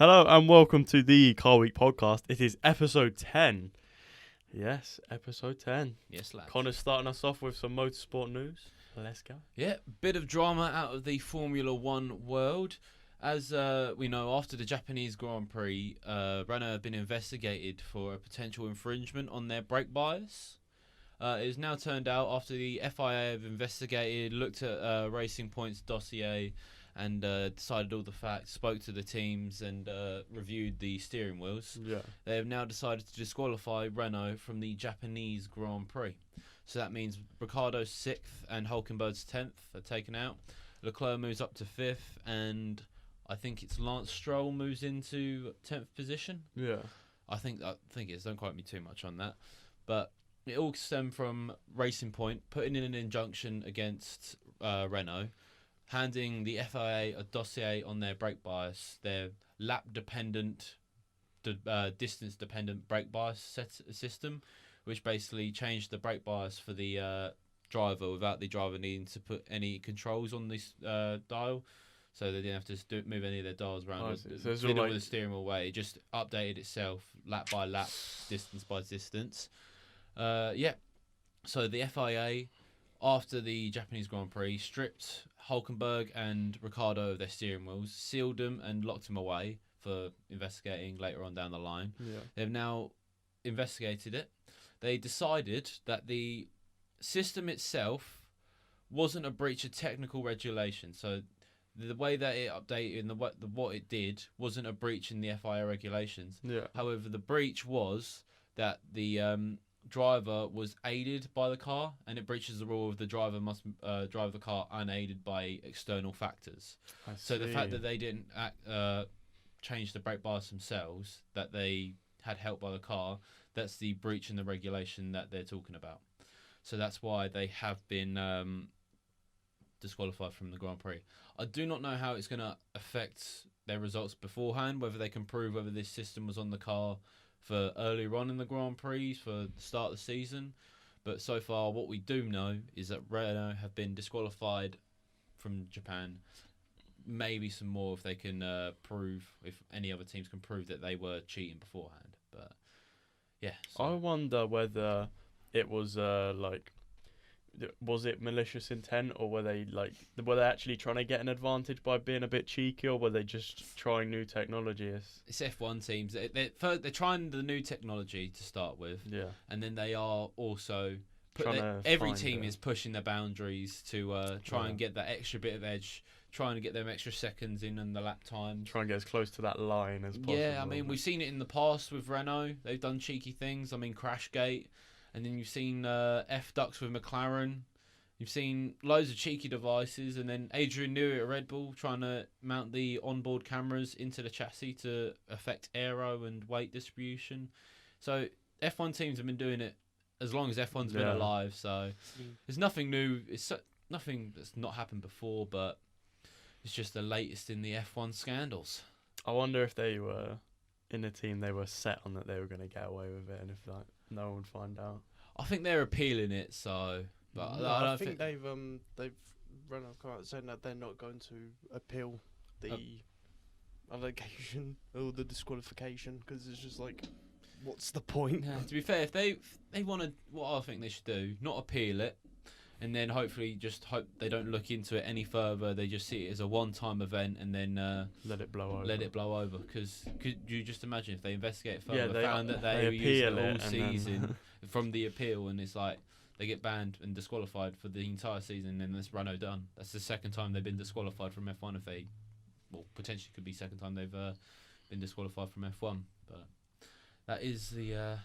Hello and welcome to the Carweekpodcast. It is episode 10. Yes, episode 10. Yes, lads. Connor's starting us off with some motorsport news. Let's go. Yeah, bit of drama out of the Formula One world. As we know, after the Japanese Grand Prix, Renault have been investigated for a potential infringement on their brake bias. It has now turned out, after the FIA have investigated, looked at Racing Point's dossier and decided all the facts, spoke to the teams and reviewed the steering wheels. Yeah. They have now decided to disqualify Renault from the Japanese Grand Prix. So that means Ricciardo's 6th and Hülkenberg's 10th are taken out. Leclerc moves up to 5th, and I think it's Lance Stroll moves into 10th position. Yeah. I think it is. Don't quote me too much on that. But it all stemmed from Racing Point putting in an injunction against Renault, handing the FIA a dossier on their brake bias, their lap-dependent, distance-dependent brake bias system, which basically changed the brake bias for the driver without the driver needing to put any controls on this dial. So they didn't have to move any of their dials around. So Fiddle with the steering wheel away. It just updated itself lap by lap, distance by distance. So the FIA, after the Japanese Grand Prix, stripped Hülkenberg and Ricciardo of their steering wheels, sealed them and locked them away for investigating later on down the line. Yeah. They've now investigated it. They decided that the system itself wasn't a breach of technical regulation. So the way that it updated and what it did wasn't a breach in the FIA regulations. Yeah. However, the breach was that the driver was aided by the car, and it breaches the rule of the driver must drive the car unaided by external factors. So the fact that they didn't change the brake bias themselves, that they had help by the car, that's the breach in the regulation that they're talking about. So that's why they have been disqualified from the Grand Prix. I do not know how it's going to affect their results beforehand, whether they can prove whether this system was on the car for earlier on in the Grand Prix, for the start of the season. But so far, what we do know is that Renault have been disqualified from Japan. Maybe some more if they can if any other teams can prove that they were cheating beforehand. But yeah. So. I wonder whether it was was it malicious intent, or were they actually trying to get an advantage by being a bit cheeky, or were they just trying new technology? It's F1 teams. They're trying the new technology to start with, Yeah. and then they are also every team is pushing their boundaries to try and get that extra bit of edge, trying to get them extra seconds in on the lap time. Try and get as close to that line as possible. Yeah, I mean, we've seen it in the past with Renault. They've done cheeky things. I mean, Crashgate. And then you've seen F-Ducks with McLaren. You've seen loads of cheeky devices. And then Adrian Newey at Red Bull trying to mount the onboard cameras into the chassis to affect aero and weight distribution. So F1 teams have been doing it as long as F1's been alive. So there's nothing new. It's nothing that's not happened before, but it's just the latest in the F1 scandals. I wonder if they were in a team, they were set on that they were going to get away with it, and if no one would find out. I think they're appealing it, so. But no, I don't think they've run come out saying that they're not going to appeal the allegation or the disqualification, because it's just like, what's the point? Yeah, to be fair, if they want to, what I think they should do, not appeal it, and then hopefully just hope they don't look into it any further. They just see it as a one-time event and then let it blow over. Because could you just imagine if they investigate further, they found that they were using it all season from the appeal, and it's like they get banned and disqualified for the entire season, and then that's Renault done. That's the second time they've been disqualified from F1. Potentially could be second time they've been disqualified from F1. But that is the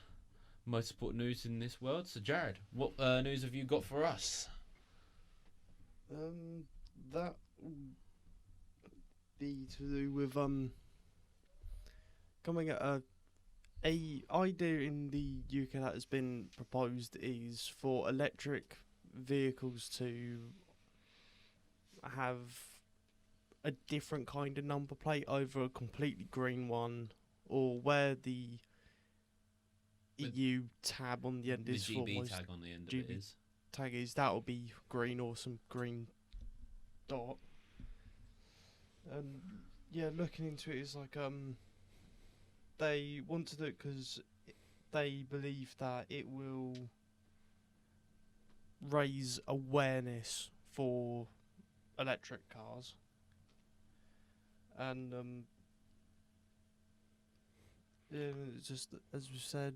motorsport news in this world. So Jared, what news have you got for us? That be to do with coming at a idea in the UK that has been proposed is for electric vehicles to have a different kind of number plate, either a completely green one or where the EU tab on the end The is for GB tag on the end of it is. tag is, that'll be green or some green dot. And yeah, looking into it is like they want to do it because they believe that it will raise awareness for electric cars, and yeah, it's just as we said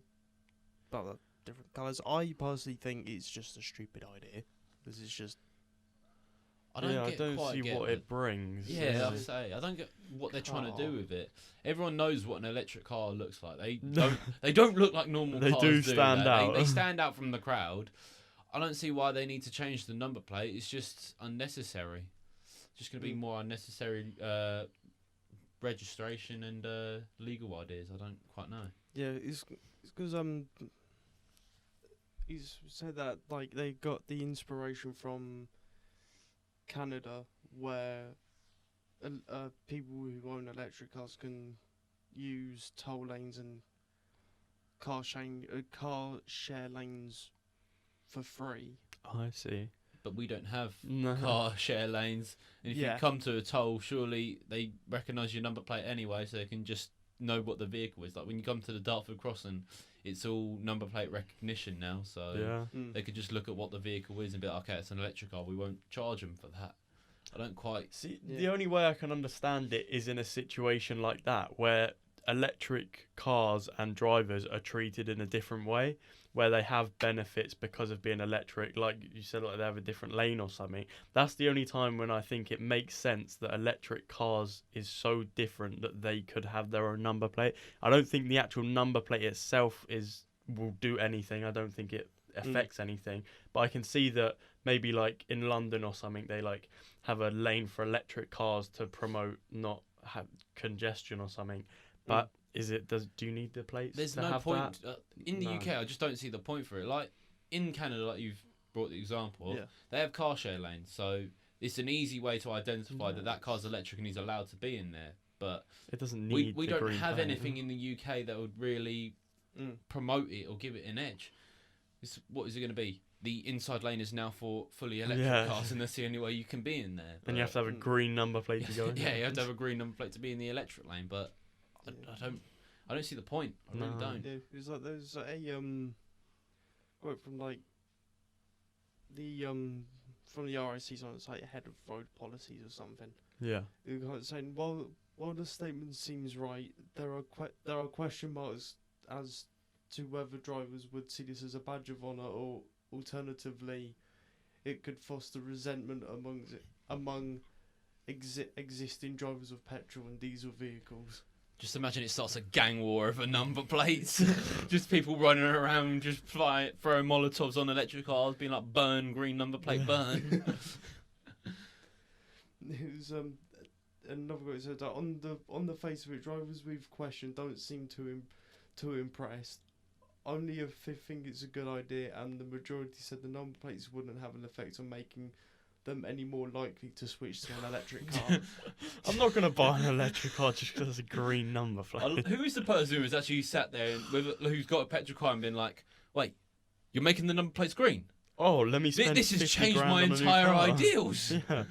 about the different colours. I personally think it's just a stupid idea. This is just I don't see get what it brings. Yeah, I say I don't get what they're trying to do with it. Everyone knows what an electric car looks like. They don't look like normal They cars. do stand out. They stand out from the crowd. I don't see why they need to change the number plate. It's just unnecessary. Just going to be more unnecessary registration and legal ideas. I don't quite know. yeah. It's because he's said that like they got the inspiration from Canada, where people who own electric cars can use toll lanes and car share lanes for free. I see. But we don't have No. car share lanes. And if Yeah. you come to a toll, surely they recognise your number plate anyway, so they can just know what the vehicle is. Like when you come to the Dartford crossing, it's all number plate recognition now, so Yeah. they could just look at what the vehicle is and be like, okay, it's an electric car, we won't charge them for that. I don't quite... See, Yeah. the only way I can understand it is in a situation like that where electric cars and drivers are treated in a different way, where they have benefits because of being electric, like you said, like they have a different lane or something. That's the only time when I think it makes sense that electric cars is so different that they could have their own number plate. I don't think the actual number plate itself will do anything. I don't think it affects anything, but I can see that maybe like in London or something, they like have a lane for electric cars to promote not have congestion or something. But do you need the plates? There's to no have point that? in the No. UK. I just don't see the point for it. Like in Canada, like you've brought the example of, Yeah. they have car share lanes, so it's an easy way to identify Yeah. that car's electric and he's allowed to be in there. But It doesn't need. we the don't green have plate. anything in the UK that would really promote it or give it an edge. What is it going to be? The inside lane is now for fully electric Yeah. cars, and that's the only way you can be in there. And you have to have a green number plate to go in. Yeah, you have to have a green number plate to be in the electric lane. But I don't see the point. I really No. don't. Yeah, it's like there's a quote from like the from the RIC's on its like head of road policies or something. Yeah. Who kind of saying while the statement seems right, there are question marks as to whether drivers would see this as a badge of honour, or alternatively, it could foster resentment among existing drivers of petrol and diesel vehicles. Just imagine it starts a gang war over number plates. Just people running around, just throwing Molotovs on electric cars, being like, burn, green number plate, burn. It was another quote said that on the face of it, drivers we've questioned don't seem too impressed. Only a fifth think it's a good idea, and the majority said the number plates wouldn't have an effect on making them any more likely to switch to an electric car. I'm not going to buy an electric car just because it's a green number plate. Who is the person who has actually sat there who's got a petrol car and been like, wait, you're making the number plates green? Oh, let me spend This has 50 changed grand my on a new entire car. ideals. Yeah.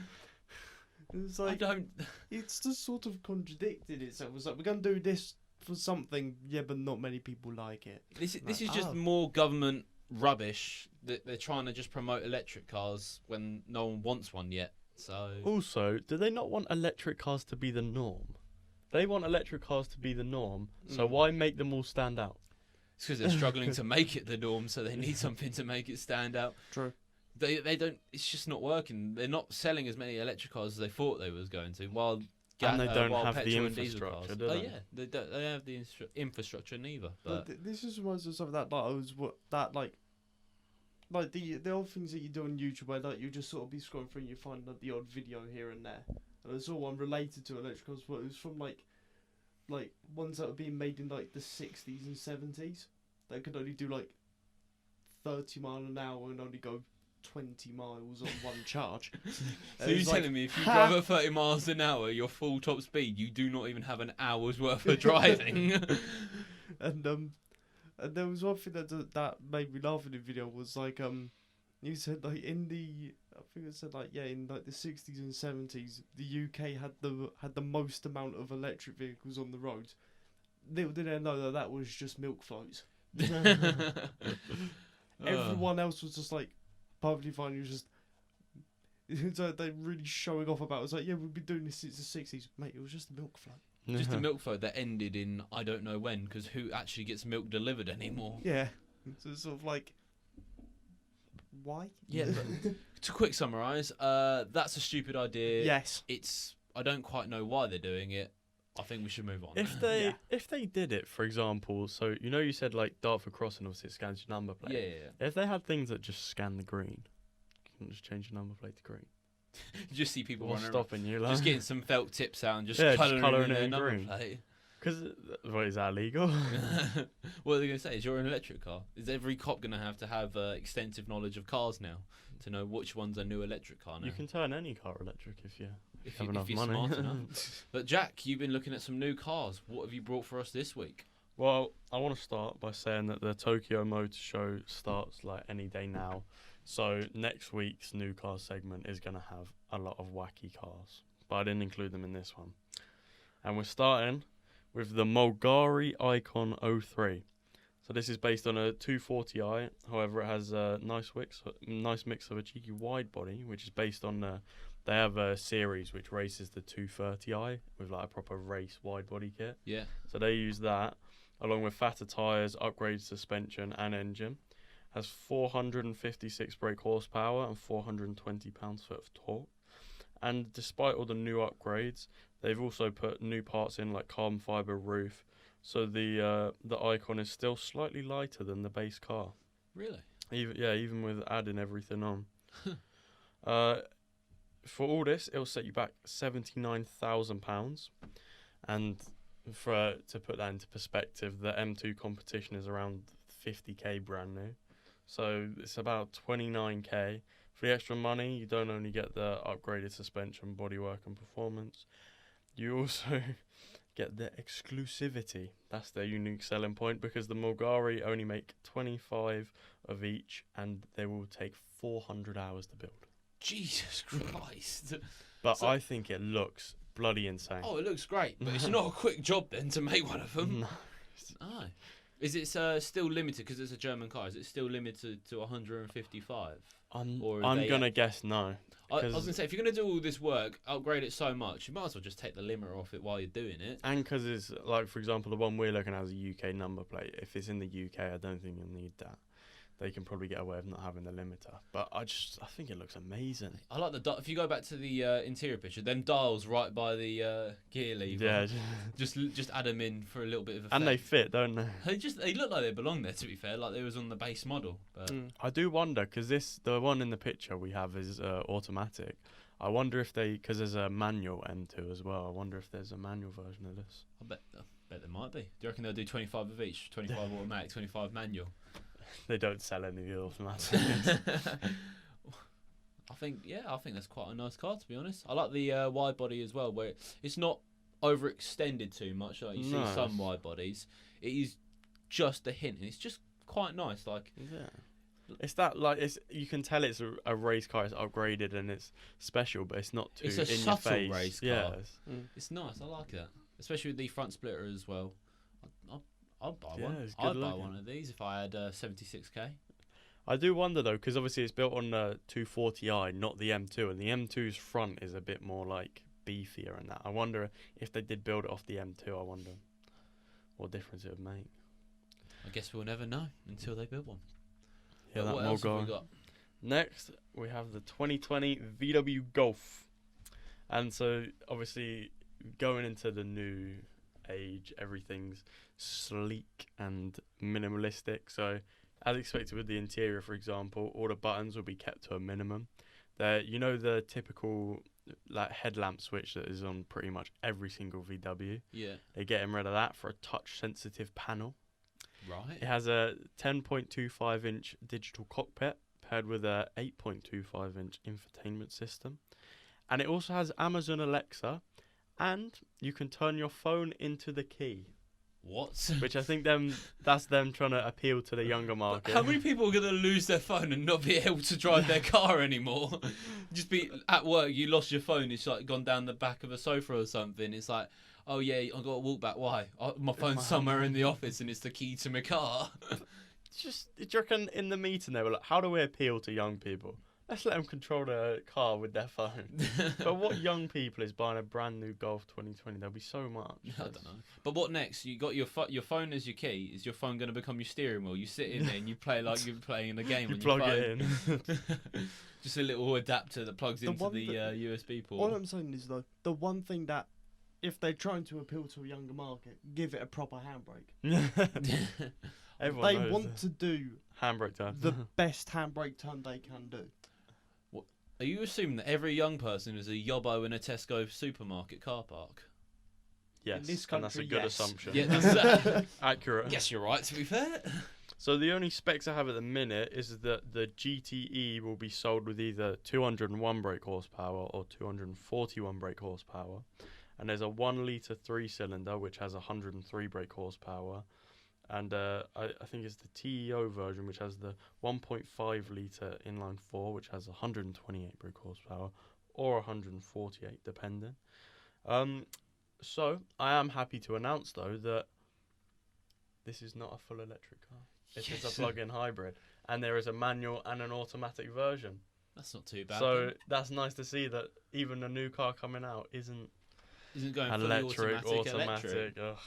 It's I like don't... it's just sort of contradicted itself. It's like we're gonna do this for something, yeah, but not many people like it. This Like, is just oh. more government rubbish that they're trying to just promote electric cars when no one wants one yet. So Also, do they not want electric cars to be the norm? They want electric cars to be the norm, so why make them all stand out? it's because they're struggling to make it the norm, so they need something to make it stand out. True. They don't. It's just not working. They're not selling as many electric cars as they thought they was going to. While And they don't while have the petrol and diesel infrastructure, cars. do they? Yeah, they don't. They have the infrastructure neither. But This is reminds us of that. Like the old things that you do on YouTube, where like you just sort of be scrolling through and you find like, the odd video here and there, and there's all one related to electric cars, but it was from like ones that were being made in like the 60s and 70s that could only do like 30 mile an hour and only go 20 miles on one charge. so you're telling me if you drive at 30 miles an hour, your full top speed, you do not even have an hour's worth of driving? And there was one thing that made me laugh in the video was like you said like in the I think it said like in like the 60s and 70s the UK had the most amount of electric vehicles on the road, little did they know that was just milk floats. Everyone else was just like perfectly fine. You was just. So they're really showing off about it. It's like, yeah, we've been doing this since the 60s. Mate, it was just a milk float. Just a milk float that ended in I don't know when, because who actually gets milk delivered anymore? Yeah. So it's sort of like, why? Yeah, but to quick summarise, that's a stupid idea. Yes. I don't quite know why they're doing it. I think we should move on. If they did it, for example, so you said like Dartford Crossing, obviously it scans your number plate. Yeah. If they had things that just scan the green, you can just change your number plate to green. You just see people What's running around, stopping you? Like? just getting some felt tips out and just Yeah, just colouring colouring in it their in number green. plate. Because what is that illegal? What are they going to say? Is you're an electric car? Is every cop going to have extensive knowledge of cars now to know which one's a new electric car now? You can turn any car electric if you have if enough you're money. smart enough. But Jack, you've been looking at some new cars. What have you brought for us this week? Well, I want to start by saying that the Tokyo Motor Show starts like any day now. So next week's new car segment is going to have a lot of wacky cars, but I didn't include them in this one. And we're starting with the Mulgari Icon 03. So this is based on a 240i. However, it has a nice mix of a cheeky wide body, which is based on they have a series which races the 230i with like a proper race wide body kit. Yeah. So they use that along with fatter tyres, upgraded suspension and engine. Has 456 brake horsepower and 420 pounds-foot of torque. And despite all the new upgrades, they've also put new parts in like carbon fibre roof. So the Icon is still slightly lighter than the base car. Really? Even with adding everything on. For all this, it'll set you back £79,000. And to put that into perspective, the M2 competition is around 50k brand new. So it's about 29k. For the extra money, you don't only get the upgraded suspension, bodywork and performance, you also get the exclusivity. That's their unique selling point, because the Mulgari only make 25 of each and they will take 400 hours to build. Jesus Christ. But I think it looks bloody insane. Oh, it looks great, but it's not a quick job then to make one of them. No. Oh. Is it still limited, because it's a German car, is it still limited to 155? I'm going to guess no. I was going to say, if you're going to do all this work, upgrade it so much, you might as well just take the limiter off it while you're doing it. And because it's, like, for example, the one we're looking at is a UK number plate. If it's in the UK, I don't think you'll need that. They can probably get away with not having the limiter. But I think it looks amazing. I like the if you go back to the interior picture, them dials right by the gear lever. Yeah. just add them in for a little bit of effect. And they fit, don't they? They look like they belong there, to be fair, like they was on the base model. But I do wonder, because the one in the picture we have is automatic. I wonder if because there's a manual M2 as well. I wonder if there's a manual version of this. I bet there might be. Do you reckon they'll do 25 of each? 25 automatic, 25 manual? They don't sell any of the automatics. I think that's quite a nice car, to be honest. I like the wide body as well, where it's not overextended too much. Like you see some wide bodies, it is just a hint, and it's just quite nice. Like it's that you can tell it's a race car. It's upgraded and it's special, but it's not too it's a in subtle your face. race car. Yeah, it's nice. I like that, especially with the front splitter as well. I'd buy Yeah, one. it's good I'd buy looking. one of these if I had 76k. I do wonder though, because obviously it's built on the 240i, not the M2, and the M2's front is a bit more like beefier and that. I wonder if they did build it off the M2. I wonder what difference it would make. I guess we'll never know until they build one. Yeah, But that what else have we Mulgari. got? Next, we have the 2020 VW Golf. And so, obviously, going into the new age, everything's sleek and minimalistic. So, as expected with the interior, for example, all the buttons will be kept to a minimum. The typical like headlamp switch that is on pretty much every single VW. Yeah. They're getting rid of that for a touch-sensitive panel. Right. It has a 10.25-inch digital cockpit paired with a 8.25-inch infotainment system. And it also has Amazon Alexa, and you can turn your phone into the key. What? Which I think that's them trying to appeal to the younger market. How many people are going to lose their phone and not be able to drive their car anymore? Just be at work, you lost your phone, it's like gone down the back of a sofa or something. It's like, oh yeah, I got to walk back. Why? My phone's my somewhere in the office and it's the key to my car. Just, do you reckon in the meeting they were like, how do we appeal to young people? Let's let them control their car with their phone. But what young people is buying a brand new Golf 2020? There'll be so much. I don't know. But what next? You got your phone as your key. Is your phone going to become your steering wheel? You sit in there and you play like you're playing a game You on plug your it phone. in. Just a little adapter that plugs into one the USB port. What I'm saying is, though, the one thing that, if they're trying to appeal to a younger market, give it a proper handbrake. Everyone They knows want to do handbrake turn. the best handbrake turn they can do. Are you assuming that every young person is a yobbo in a Tesco supermarket car park? Yes, In this and that's a country, good yes. assumption. Yeah, that's Accurate. Yes, you're right, to be fair. So the only specs I have at the minute is that the GTE will be sold with either 201 brake horsepower or 241 brake horsepower. And there's a 1 litre 3-cylinder which has 103 brake horsepower. And I think it's the TEO version which has the 1.5 litre inline 4 which has 128 brake horsepower or 148 depending. So I am happy to announce though that this is not a full electric car. It is a plug-in hybrid, and there is a manual and an automatic version. That's not too bad. So then. that's nice to see that even a new car coming out isn't Isn't going fully automatic. Ugh.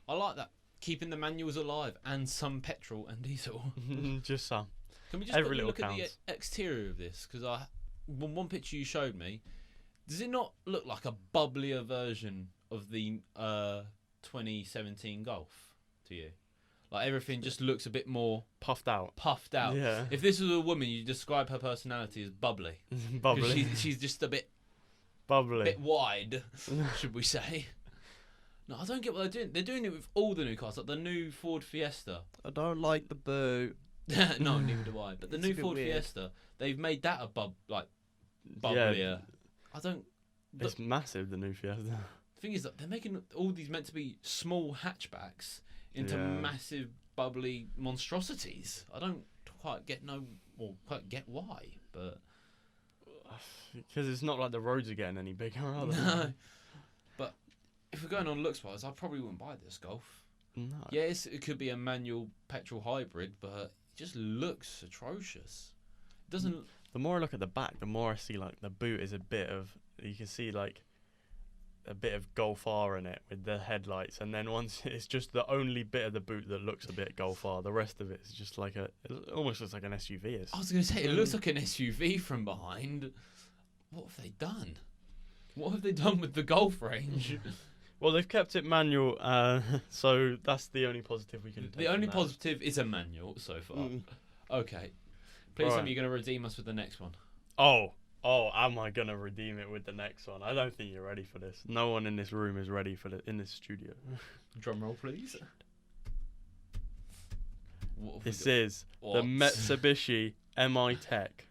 I like that. Keeping the manuals alive and some petrol and diesel. Just some. Can we just Every quickly little look at counts. the exterior of this? Because one picture you showed me, does it not look like a bubblier version of the 2017 Golf to you? Like everything just looks a bit more Puffed out. Yeah. If this was a woman, you describe her personality as bubbly. Bubbly. She's just a bit Bubbly. wide, should we say? No, I don't get what they're doing. They're doing it with all the new cars, like the new Ford Fiesta. I don't like the boot. No, neither do I. But the It's a new bit Ford weird. Fiesta, they've made that a bubblier. Yeah, I don't. it's massive, the new Fiesta. The thing is that they're making all these meant to be small hatchbacks into Yeah. massive bubbly monstrosities. I don't quite get why, but Because it's not like the roads are getting any bigger, are they? no. But if we're going on looks wise, I probably wouldn't buy this Golf. No. Yes, it could be a manual petrol hybrid, but it just looks atrocious. It doesn't. The more I look at the back, the more I see like the boot is a bit of, you can see like a bit of Golf R in it with the headlights, and then once it's just the only bit of the boot that looks a bit Golf R. The rest of it is just like it almost looks like an SUV. I was going to say, it looks like an SUV from behind. What have they done? What have they done with the Golf range? Well, they've kept it manual, so that's the only positive we can take. The only from that. positive is a manual so far. Okay. Please tell Right. me you're going to redeem us with the next one. Oh, am I gonna redeem it with the next one? I don't think you're ready for this. No one in this room is ready for in this studio. Drum roll, please. What have we This got? is the What? Mitsubishi Mi Tech.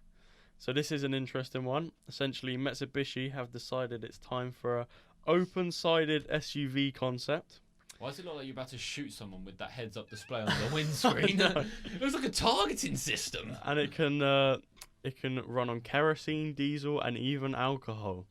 So this is an interesting one. Essentially, Mitsubishi have decided it's time for a open-sided SUV concept. Why does it look like you're about to shoot someone with that heads-up display on the windscreen? It looks like a targeting system. And it can run on kerosene, diesel, and even alcohol.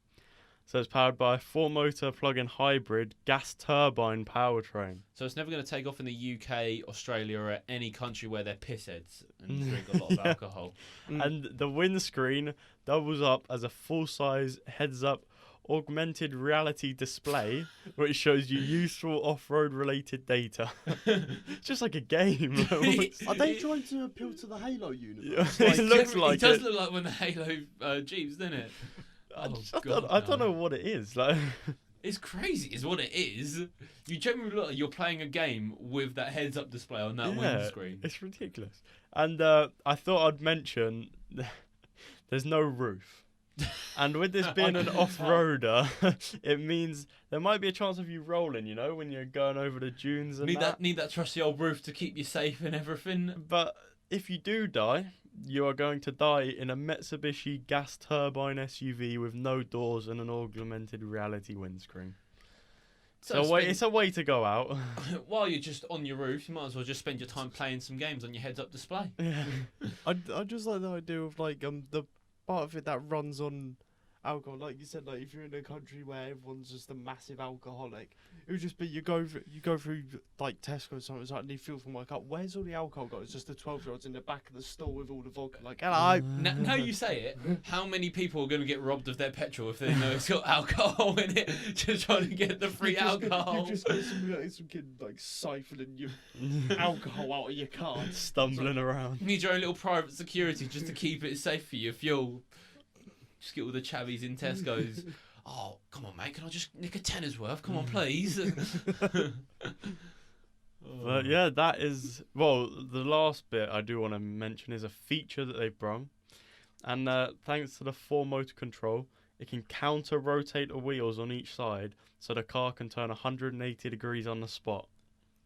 So it's powered by a 4-motor plug-in hybrid gas turbine powertrain. So it's never going to take off in the UK, Australia, or any country where they're pissheads and drink a lot of alcohol. And the windscreen doubles up as a full-size heads-up augmented reality display, which shows you useful off-road related data. Just like a game. Are they trying to appeal to the Halo universe? It looks like it does it. look like one of the Halo Jeeps, doesn't it? I don't know what it is. Like, It's crazy, is what it is. You generally look like you're playing a game with that heads-up display on that windscreen. It's ridiculous. And I thought I'd mention there's no roof. And with this being an off-roader, it means there might be a chance of you rolling, you know, when you're going over the dunes and Need that trusty old roof to keep you safe and everything. But if you do die, you are going to die in a Mitsubishi gas turbine SUV with no doors and an augmented reality windscreen. So it's a way to go out. While you're just on your roof, you might as well just spend your time playing some games on your heads-up display. Yeah. I just like the idea of like the part of it that runs on alcohol. Like you said, like if you're in a country where everyone's just a massive alcoholic, it would just be you go through like Tesco or something, it's like, and you feel from like, where's all the alcohol got? It's just the 12-year-olds in the back of the store with all the vodka. Like, hello. Now you say it, how many people are going to get robbed of their petrol if they know it's got alcohol in it, just trying to get the free alcohol? You just get some kid like siphoning your alcohol out of your car. Stumbling around. You need your own little private security just to keep it safe for your fuel. Just get all the chavvies in Tesco's. Oh, come on, mate. Can I just nick a tenner's worth? Come on, please. But yeah, that is... Well, the last bit I do want to mention is a feature that they've brought. And thanks to the 4-motor control, it can counter-rotate the wheels on each side so the car can turn 180 degrees on the spot.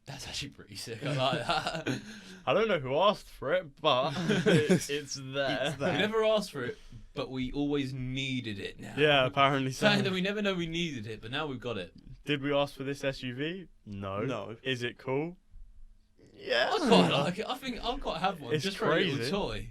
That's actually pretty sick. I like that. I don't know who asked for it, but it's there. We never asked for it, but we always needed it now. Yeah, apparently so. Saying that we never know we needed it, but now we've got it. Did we ask for this SUV? No. Is it cool? Yeah. I quite like it. I think I'll quite have one. It's just crazy. for a little toy.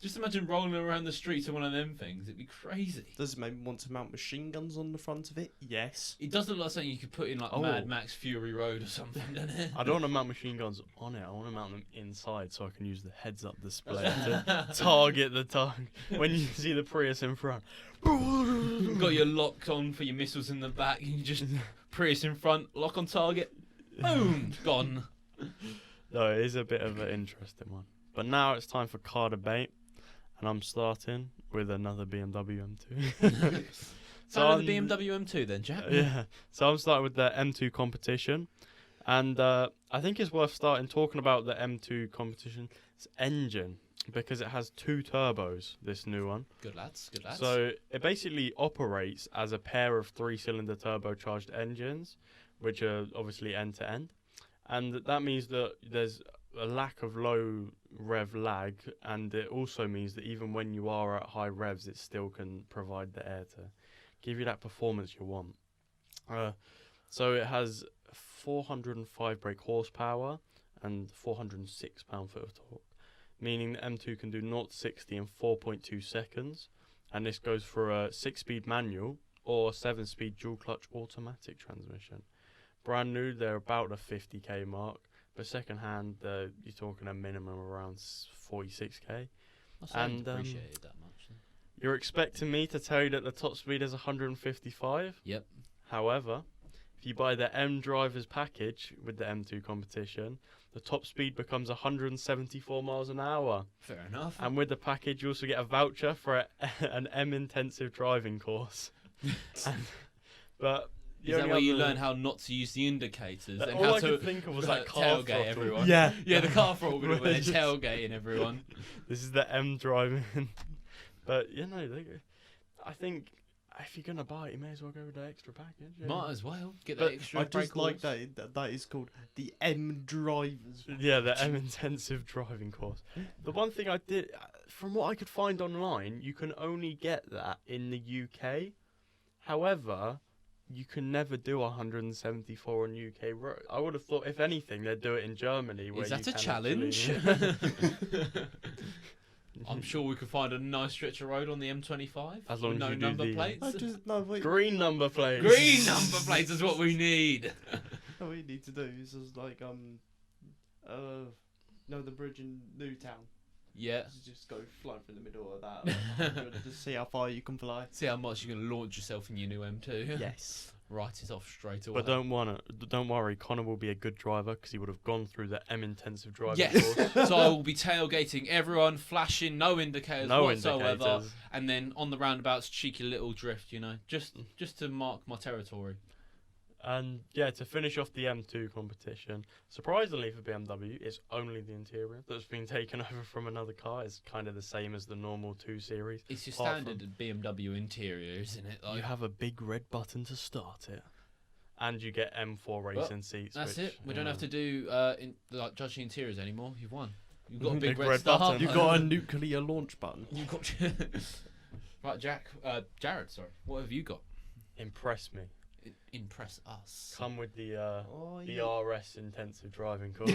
Just imagine rolling around the streets of one of them things. It'd be crazy. Does it make me want to mount machine guns on the front of it? Yes. It does look like something you could put in like Mad Max Fury Road or something, doesn't it? I don't want to mount machine guns on it. I want to mount them inside so I can use the heads-up display to target the target. When you see the Prius in front. You've got your lock on for your missiles in the back. You just Prius in front, lock on target. Boom, gone. No, it is a bit of an interesting one. But now it's time for car debate. And I'm starting with another BMW M2. So the BMW M2 then, Jack? Yeah. So I'm starting with the M2 competition. And I think it's worth starting talking about the M2 competition's engine. Because it has 2 turbos, this new one. Good lads, good lads. So it basically operates as a pair of 3-cylinder turbocharged engines, which are obviously end-to-end. And that means that there's a lack of low rev lag, and it also means that even when you are at high revs, it still can provide the air to give you that performance you want. So it has 405 brake horsepower and 406 pound-foot of torque, meaning the M2 can do 0 to 60 in 4.2 seconds, and this goes for a 6-speed manual or 7-speed dual-clutch automatic transmission. Brand new, they're about the 50k mark. But second hand, you're talking a minimum around 46k. I don't appreciate it that much. Then. You're expecting me to tell you that the top speed is 155? Yep. However, if you buy the M Drivers package with the M2 competition, the top speed becomes 174 miles an hour. Fair enough. And with the package, you also get a voucher for an M intensive driving course. But is that where you learn how not to use the indicators and all how I to could think of was like car tailgate throttle. everyone? Yeah, the car throttle bit where they're tailgating everyone. This is the M driving. But I think if you're gonna buy it, you may as well go with the extra package. Yeah. Might as well get that extra. I just like that is called the M Drivers. Yeah, the M intensive driving course. The one thing I did, from what I could find online, you can only get that in the UK. However, you can never do 174 on UK road. I would have thought, if anything, they'd do it in Germany. Where is that you a challenge? I'm sure we could find a nice stretch of road on the M25. As long as no you do number the- plates. Green number plates. Green number plates is what we need. What we need to do is just like the bridge in Newtown. Yeah. Just go fly through the middle of that. Just see how far you can fly. See how much you're going to launch yourself in your new M2. Yes. Write it off straight away. But don't worry, Connor will be a good driver because he would have gone through the M intensive driving yes. course. So I will be tailgating everyone, flashing, no indicators whatsoever, indicators. and then on the roundabouts, cheeky little drift, just to mark my territory. And yeah, to finish off the M2 competition, surprisingly for BMW, it's only the interior that's been taken over from another car. It's kind of the same as the normal 2 Series. It's your apart standard BMW interior, isn't it? You have a big red button to start it. And you get M4 racing seats. That's which, it. We don't have to do judge the interiors anymore. You've won. You've got a Big big red red star. button. You've got a nuclear launch button. You've got right, Jared. Sorry, what have you got? Impress me. Impress us. Come with the Yeah. RS intensive driving course.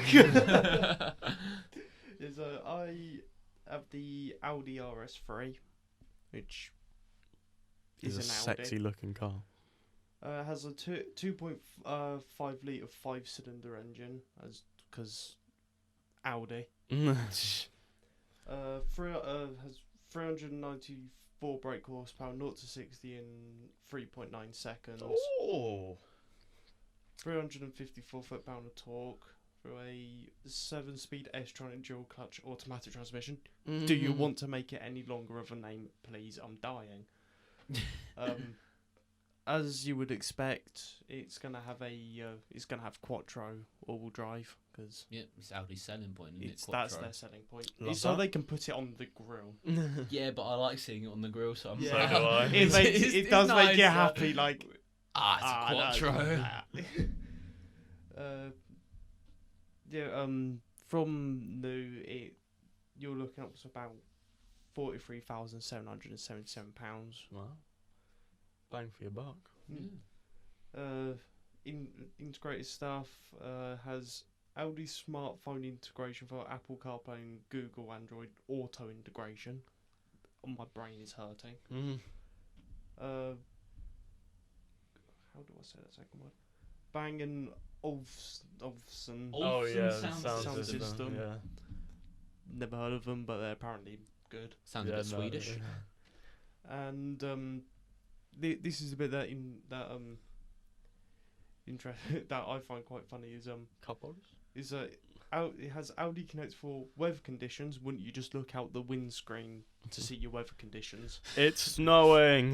I have the Audi RS3, which is It's an a Audi. sexy looking car. Has a 2.5 litre 5-cylinder engine, because Audi. Has 394 brake horsepower, 0 to 60 in 3.9 seconds. Oh. 354 foot-pound of torque through a 7-speed S-tronic dual-clutch automatic transmission. Do you want to make it any longer of a name, please? I'm dying. As you would expect, it's gonna have Quattro all-wheel drive, because Yeah, it's Audi's selling point, isn't it? that's Quattro. their selling point. Love So that. they can put it on the grill. Yeah, but I like seeing it on the grill, so I'm Yeah. So do I. It does make you nice, happy, like it's a Quattro. From new, you're looking up to about £43,777. Wow. Bang for your buck. Yeah. Integrated stuff, has Audi smartphone integration for Apple CarPlay and Google Android Auto integration. My brain is hurting. How do I say that second word? Bang & Olufsen. Oh yeah, the sound sound system. system. Yeah. Never heard of them, but they're apparently good. Sounds a bit Swedish. And this is a bit that that I find quite funny is Cup holders. it has Audi Connect for weather conditions. Wouldn't you just look out the windscreen to see your weather conditions? It's snowing.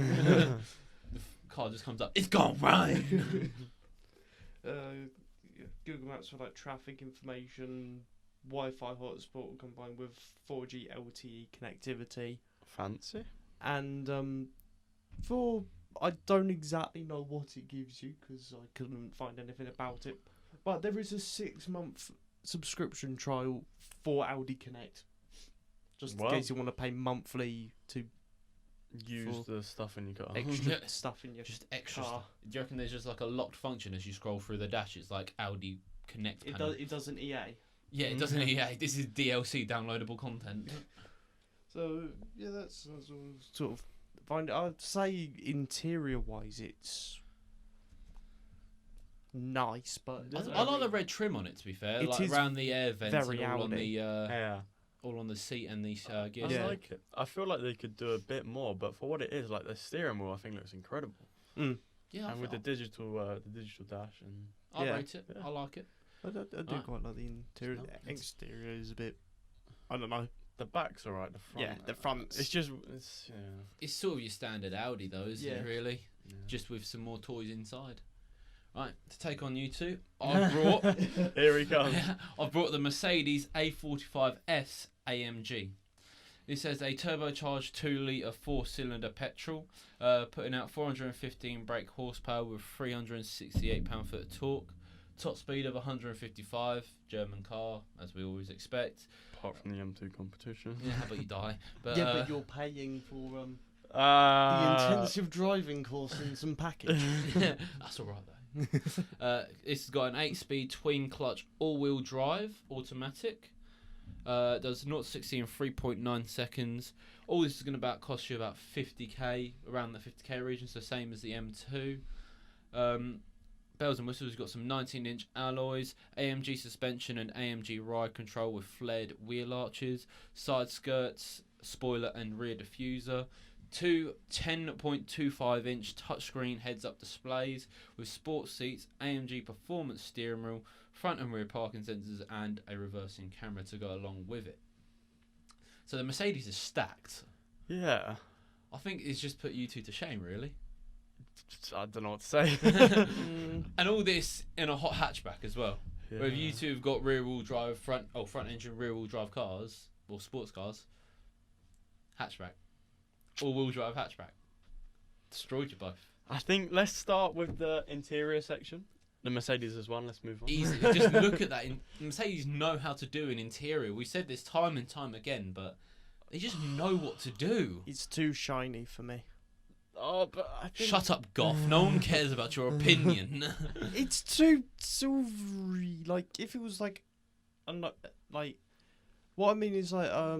The car just comes up. It's gone rain. Google Maps for like traffic information, Wi-Fi hotspot combined with 4G LTE connectivity, Fancy. and I don't exactly know what it gives you because I couldn't find anything about it, but there is a 6-month subscription trial for Audi Connect, just Wow. in case you want to pay monthly to Use For the stuff in your car. extra Yeah. stuff in your Just extra car. stuff. Do you reckon there's just like a locked function as you scroll through the dash? It's like Audi Connect panel. It does an EA. Yeah, it doesn't. Yeah, this is DLC downloadable content. So yeah, that's sort of fine. I'd say interior wise, it's nice, but I like the red trim on it. To be fair, It like is around the air vents very and all on Audi. the Yeah. all on the seat and the gear. I Yeah. like it. I feel like they could do a bit more, but for what it is, like the steering wheel, I think looks incredible. Yeah, And with the digital dash and I Yeah. rate it. Yeah. I like it. I do Right. quite like the interior. It's The nice. exterior is a bit. I don't know. the back's alright. The front. Yeah, the front. It's just it's yeah. It's sort of your standard Audi though, isn't Yeah. it? Really, yeah. just with some more toys inside. Right, to take on you two, I've brought Here he comes. I've brought the Mercedes A45S AMG. This has a turbocharged 2-litre 4-cylinder petrol, putting out 415 brake horsepower with 368 pound-foot of torque. Top speed of 155, German car, as we always expect. Apart from the M2 competition. Yeah, how about you die? But, Yeah, but you're paying for the Uh, intensive driving course and some package. that's all right though. This has got an 8-speed twin-clutch all-wheel drive, automatic. Does 0 to 60 in 3.9 seconds. All this is going to cost you about 50k, around the 50k region, so same as the M2. Bells and whistles, you've got some 19-inch alloys, AMG suspension and AMG ride control with flared wheel arches, side skirts, spoiler and rear diffuser. 2 10.25-inch touchscreen heads-up displays with sports seats, AMG performance steering wheel, front and rear parking sensors, and a reversing camera to go along with it. So the Mercedes is stacked. yeah. I think it's just put you two to shame, really. I don't know what to say. And all this in a hot hatchback as well. Yeah. Where you two have got rear-wheel drive, front engine rear-wheel drive cars, or sports cars. Hatchback. All-wheel drive hatchback. Destroyed you both. I think let's start with the interior section. The Mercedes is one. Let's move on. Easy. Just look at that. Mercedes know how to do an interior. We said this time and time again, but they just know what to do. It's too shiny for me. Oh, but I think Shut up, Goff. No one cares about your opinion. It's too silvery. Like if it was like, I'm not like. What I mean is like I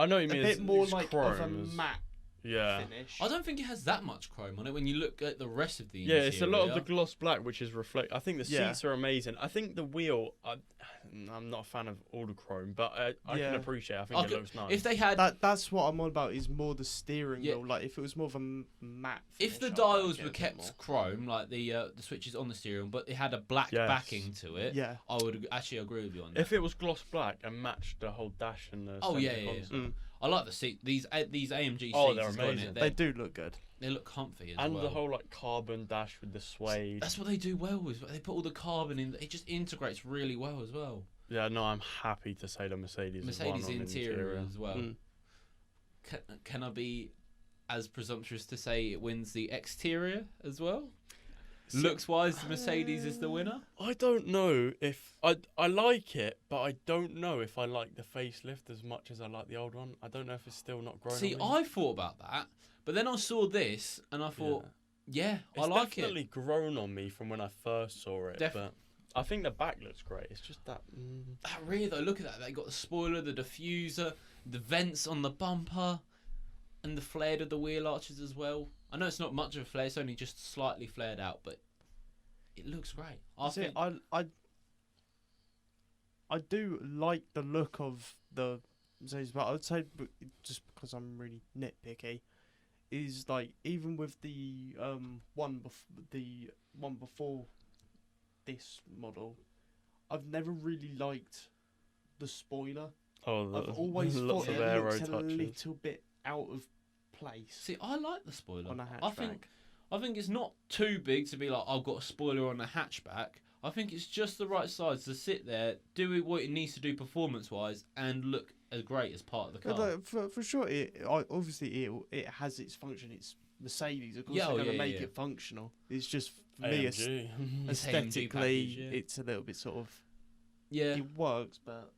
know what you a mean. bit it's more it's like chrome, of a it's- matte finish. I don't think it has that much chrome on it when you look at the rest of the Yeah, it's a lot of interior. the gloss black, which is I think the Yeah. seats are amazing. I think the wheel, I'm not a fan of all the chrome, but I Yeah. can appreciate it. I think it looks nice. If they had, That's what I'm on about. Is more the steering Yeah. wheel. Like if it was more of a matte. if the finish, I'd dials get were a bit kept more. chrome, like the switches on the steering, but it had a black Yes. backing to it, Yeah. I would actually agree with you on that. If it was gloss black and matched the whole dash and the Oh, centre yeah. Mm. console. I like the seat. These AMG Oh, seats they're as well, amazing. They do look good. They look comfy as And well. the whole like carbon dash with the suede. That's what they do well with. They put all the carbon in. It just integrates really well as well. Yeah, no, I'm happy to say the Mercedes. has won Mercedes on interior as well. Mm. Can I be as presumptuous to say it wins the exterior as well? Looks wise, the Mercedes is the winner. I don't know if I like it, but I don't know if I like the facelift as much as I like the old one. I don't know if it's still not grown. See, on me. I thought about that, but then I saw this and I thought, yeah, It's I like definitely it. grown on me from when I first saw it. Def- but I think the back looks great. It's just that. That rear though, look at that. They got the spoiler, the diffuser, the vents on the bumper, and the flared of the wheel arches as well. I know it's not much of a flare; it's only just slightly flared out, but it looks great. See, I do like the look of the Mercedes, but I'd say just because I'm really nitpicky, is like even with the one before this model, I've never really liked the spoiler. Oh, I've always lots thought of it aero looks a touches. little bit out of place See, I like the spoiler. on a hatchback. I think it's not too big to be like, I've got a spoiler on a hatchback. I think it's just the right size to sit there, do what it needs to do performance-wise, and look as great as part of the car. For sure, obviously it has its function. It's Mercedes, of course, Yeah, they're going to yeah, make yeah. it functional. It's just for me, AMG. It's AMG aesthetically, package, yeah. it's a little bit sort of Yeah, it works, but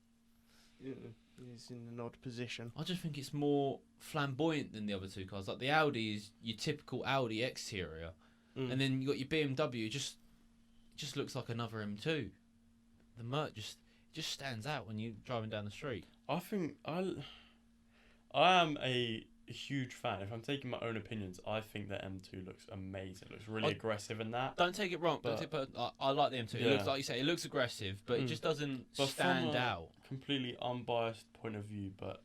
it's in an odd position. I just think it's more flamboyant than the other two cars. Like the Audi is your typical Audi exterior, and then you got your BMW. It just looks like another M2. The Merc just stands out when you're driving down the street. I think I am a huge fan. If I'm taking my own opinions, I think the M2 looks amazing. It looks really aggressive in that. Don't take it wrong, but I like the M2. It Yeah. looks like you say, it looks aggressive, but it just doesn't But stand from a out. completely unbiased point of view, but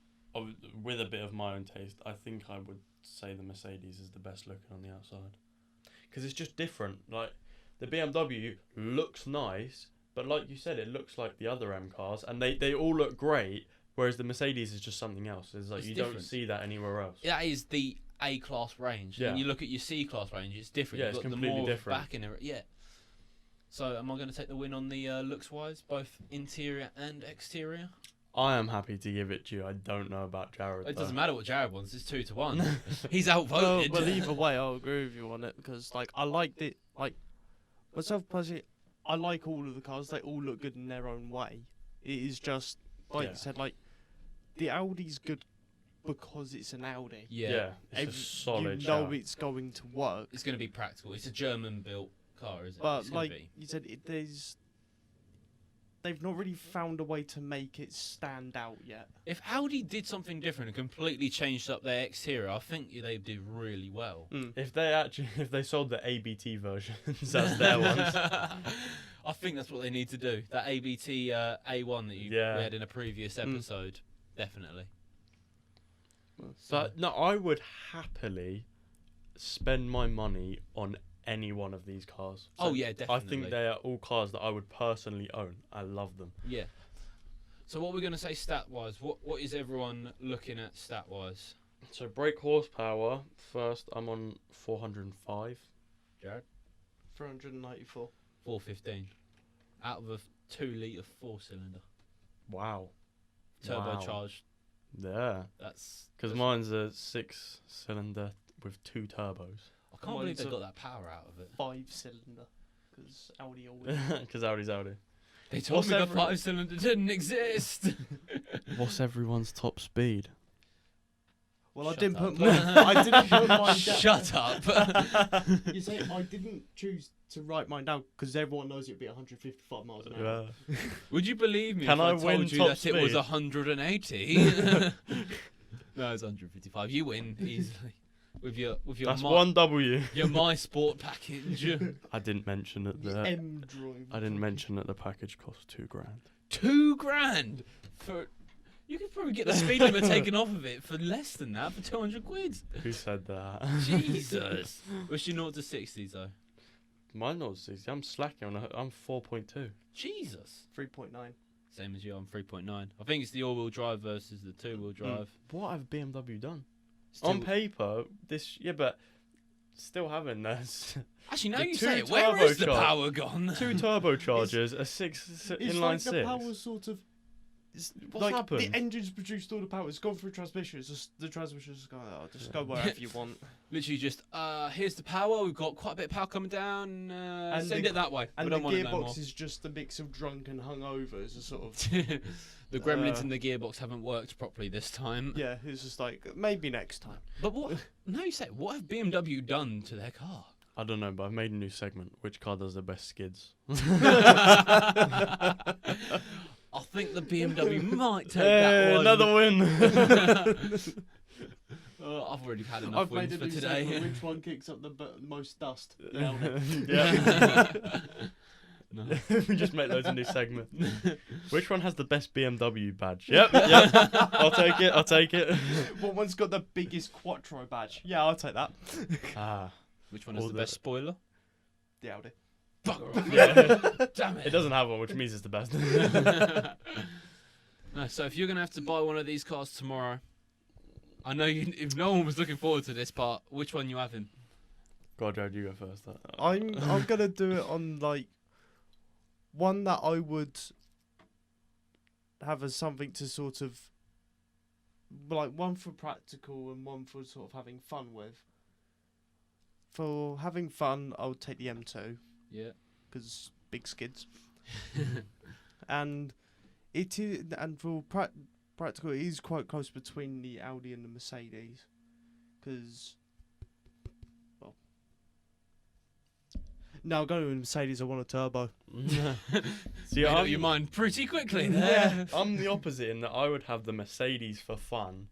with a bit of my own taste, I think I would say the Mercedes is the best looking on the outside. Because it's just different. Like, the BMW looks nice, but like you said, it looks like the other M cars, and they all look great, whereas the Mercedes is just something else. It's like It's you different. don't see that anywhere else. That is the A-class range. Yeah. When you look at your C-class range, it's different. Yeah, You've it's got the completely more different. back in it. Yeah. So am I going to take the win on the looks-wise, both interior and exterior? I am happy to give it to you. I don't know about Jared. It though. doesn't matter what Jared wants. It's 2-1. He's Well, outvoted. well, either way, I'll agree with you on it because, like, I liked it. Like, myself personally, I like all of the cars. They all look good in their own way. It is just like you said, like the Audi's good because it's an Audi. yeah. It's a solid. You know shout. it's going to work. It's going to be practical. It's a German-built car, isn't it? But It's gonna like be. you said, they've not really found a way to make it stand out yet. If Audi did something different and completely changed up their exterior, I think they did really well. If they sold the ABT versions as their ones. I think that's what they need to do. That ABT A1 that we had in a previous episode, definitely. But no, I would happily spend my money on any one of these cars. Oh yeah, definitely. I think they are all cars that I would personally own. I love them. Yeah. So what we're going to say stat-wise, what is everyone looking at stat-wise? So brake horsepower, first I'm on 405. Jared? 494. 415. Out of a 2-litre 4-cylinder. Wow. Turbocharged. Yeah. That's... Because mine's a 6-cylinder with 2 turbos. I can't believe Mine's they a got that power out of it. 5-cylinder because Audi always. Because Audi's Audi. They told me the 5-cylinder didn't exist. What's everyone's top speed? Well, Shut I didn't up. put mine. I didn't put mine down. Shut up. You say I didn't choose to write mine down because everyone knows it'd be 155 miles an hour. Would you believe me Can if I I win told you top that it was speed? 180? No, it's 155. You win easily. with your That's one W. your My Sport package. I didn't mention that The M drive. I didn't mention that the package cost $2,000. £2,000 for. You could probably get the speed limit taken off of it for less than that, for £200. Who said that? Jesus. What's your 0 to 60s though? Mine not 60. I'm slacking. I'm 4.2. Jesus. 3.9. Same as you. I'm 3.9. I think it's the all-wheel drive versus the two-wheel drive. What have BMW done? Still- On paper, but still having this. Actually, now the you two say it. Where is the turbocharged- power gone? 2 turbochargers, a 6 It's inline like 6. the power sort of. What's like happened? the engine's produced all the power. It's gone through transmission. It's just the transmission's just gone. Oh, just go wherever you want. Literally just, here's the power. We've got quite a bit of power coming down. And Send the- it that way. And we the don't want it no more. gearbox is just a mix of drunk and hungover. It's a sort of. The gremlins in the gearbox haven't worked properly this time. Yeah, it's just like maybe next time. But what? Now you say, what have BMW done to their car? I don't know, but I've made a new segment. Which car does the best skids? I think the BMW might take that one. Another win. I've already had enough I've made wins a for new today. segment. Which one kicks up the most dust? Yeah. Yeah. No. We just make loads of new segments. Which one has the best BMW badge? Yep. I'll take it. What one's got the biggest Quattro badge? Yeah, I'll take that. Which one has All the the- best spoiler? The Audi. Bugger off. Yeah. Damn it. It doesn't have one, which means it's the best. No, so if you're going to have to buy one of these cars tomorrow, I know you, if no one was looking forward to this part, which one you having? God, Jared, you go first. I'm gonna do it on like one that I would have as something to sort of like one for practical and one for sort of having fun with. For having fun, I would take the M2 Yeah. because big skids, and it is, and for practical, it is quite close between the Audi and the Mercedes, because. No, I'm going with Mercedes. I want a turbo. See, Made up your mind pretty quickly there. Yeah. I'm the opposite in that I would have the Mercedes for fun,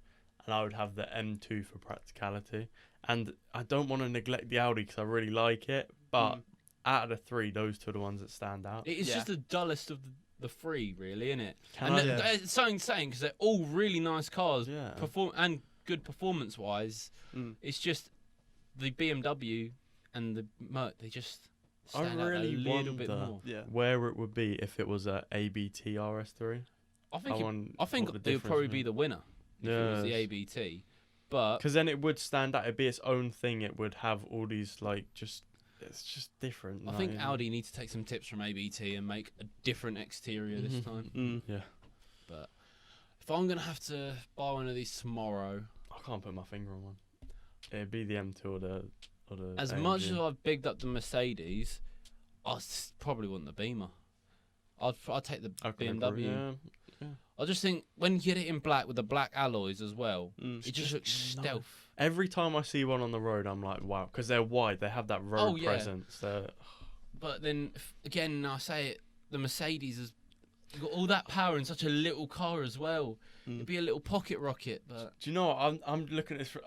and I would have the M2 for practicality. And I don't want to neglect the Audi because I really like it, but out of the three, those two are the ones that stand out. It is Yeah. just the dullest of the three, really, isn't it? Can And I- it's something saying because they're all really nice cars, Yeah. perform and good performance-wise. It's just the BMW and the Merc, they just stand out a really little bit wonder- more. Yeah. Where it would be if it was a ABT RS3. I think it what the would probably be the winner if it was the Yes. ABT. But Because then it would stand out. It'd be its own thing. It would have all these it's just different. I think Audi need to take some tips from ABT and make a different exterior this time. Yeah. But if I'm gonna have to buy one of these tomorrow, I can't put my finger on one. It'd be the M2 or the as AMG. much as I've bigged up the Mercedes, I probably want the Beamer. I'd take the I can BMW. agree, yeah. I just think when you get it in black with the black alloys as well, Mm. it just looks stealth. Every time I see one on the road, I'm like, wow, because they're wide. They have that road Oh, yeah. presence. But then again, I say it, the Mercedes has got all that power in such a little car as well. It'd be a little pocket rocket, but Do you know what? I'm looking at this.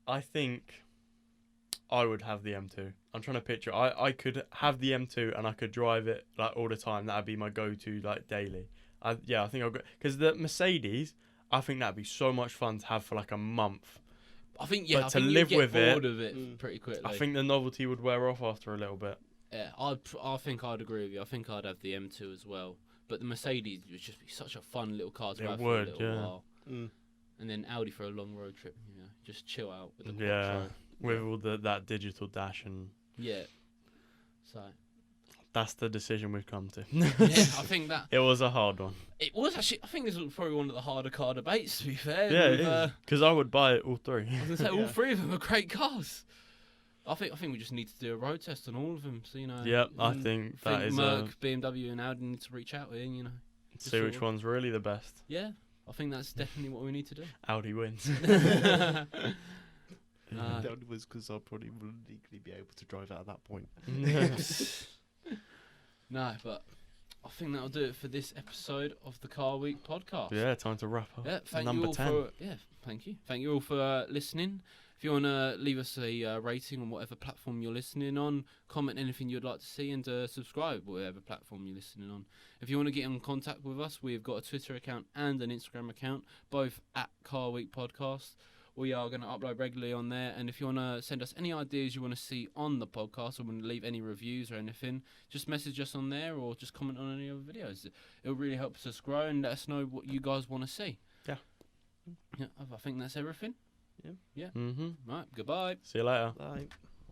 I think I would have the M2. I'm trying to picture. I could have the M2 and I could drive it like all the time. That'd be my go-to like daily. I think I'll go because the Mercedes. I think that'd be so much fun to have for like a month. I think But I to think you'd live get with it- bored of it pretty quickly. I think the novelty would wear off after a little bit. Yeah, I think I'd agree with you. I think I'd have the M2 as well. But the Mercedes would just be such a fun little car to It have would, for a little yeah. while. Mm. And then Audi for a long road trip, just chill out with the Yeah, Quattro. with all that digital dash, and Yeah. So, that's the decision we've come to. yeah, I think that It was a hard one. it was actually. I think this was probably one of the harder car debates. To be fair, Yeah, with, it is. Because I would buy it all three. I was gonna say all Yeah. three of them are great cars. I think we just need to do a road test on all of them. So Yep, I think that is Merc, BMW, and Audi need to reach out here. see sort which of- one's really the best. Yeah, I think that's definitely what we need to do. Audi wins. That was because I probably wouldn't legally be able to drive it at that point. No, but I think that'll do it for this episode of the Car Week podcast. Yeah, time to wrap up. Yeah, thank Number you all 10. thank you. Thank you all for listening. If you want to leave us a rating on whatever platform you're listening on, comment anything you'd like to see, and subscribe whatever platform you're listening on. If you want to get in contact with us, we've got a Twitter account and an Instagram account, both at Carweekpodcast. We are going to upload regularly on there, and if you want to send us any ideas you want to see on the podcast, or want to leave any reviews or anything, just message us on there, or just comment on any of the videos. It'll really help us grow and let us know what you guys want to see. Yeah. I think that's everything. Yeah. Mm-hmm. Right. Goodbye. See you later. Bye.